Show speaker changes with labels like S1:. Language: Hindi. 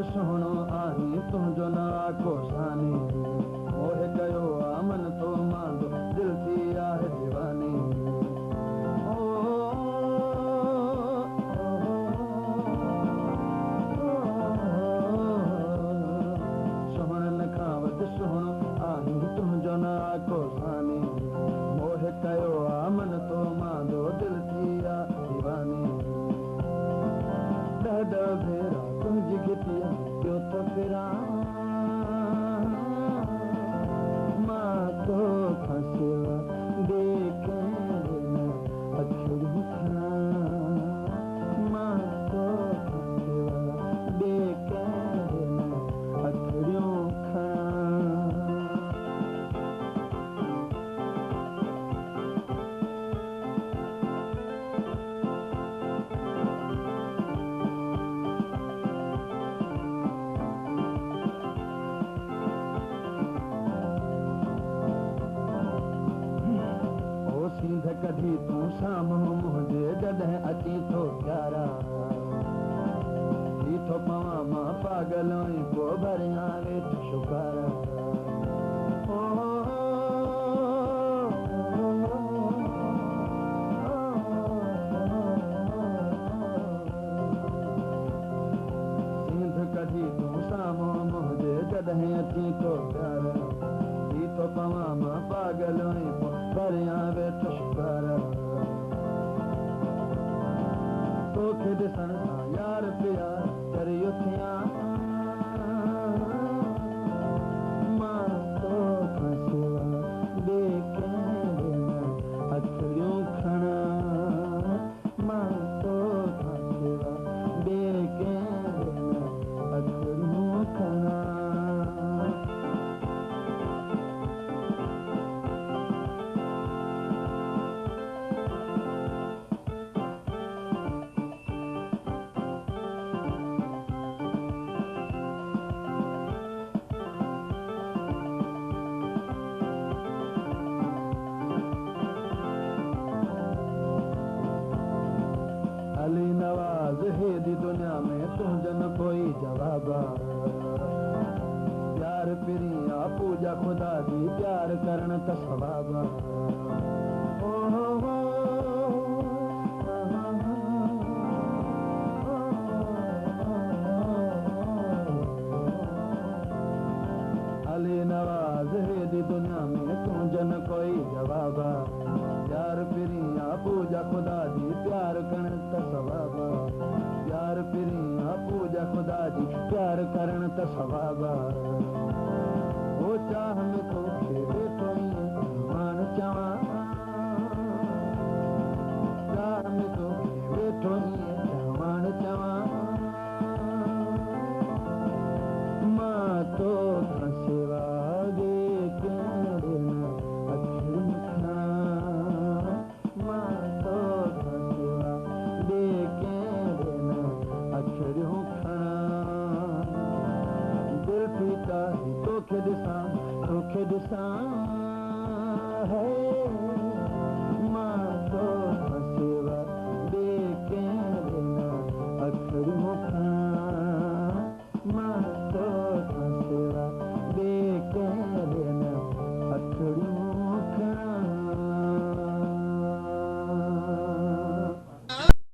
S1: सुहिणो आहीं तुंहिंजो न आको सानी मोहे कयो आ मन तो मांदो दिल थी आहे दीवानी सुहिणनि खां वधि सुहिणो आहीं तुंहिंजो न आको सानी मोहे कयो आ मन तो मांदो दिल थी आहे दीवानी ॾह भेरा तुंहिंजी गिटिया पियो थो फिरां मां तोखां सिवा ॿिए कंहिं न अखियूं खणां मां तोखां सिवा ॿिए कंहिं न अखियूं खणां सीध कढी तूं साम्हूं मुंहिंजे जॾहिं अची थो प्यारा थी थो पवां मां पागल ऐं पोइ भरियां वेठ शुकारा सीध कढी तूं साम्हूं मुंहिंजे जॾहिं अची थो प्यारा थी थो पवां मां पागल ऐं पोइ भरियां वेठ शुकारा तोखे ॾिसण सां यार पिया चरियो थियां मां तोखां सिवा ॿिए कंहिं न अखियूं खणां मां तोखां सिवा ॿिए कंहिं न अखियूं खणां अली नवाज़ हेदी दुनिया में तुंहिंजो न कोई जवाब प्यार पिरिया पूजा खुदा जी प्यार करण त सवाब अली नवाज़ हेदी दुनिया में तुंहिंजो न कोई जवाब प्यार पिरिया पूजा खुदा जी प्यार करण त सवाब प्यार पिरिया पूजा खुदा जी प्यार करण त सवाब ओ चाह में तोखे वेठो मान चवां चाह में तोखे वेठो मान चवां मां तोखां सिवा ॿिए कंहिं न अखियूं खणां मां तोखां सिवा ॿिए कंहिं न अखियूं खणां दिल थी काहे तोखे ॾिसां है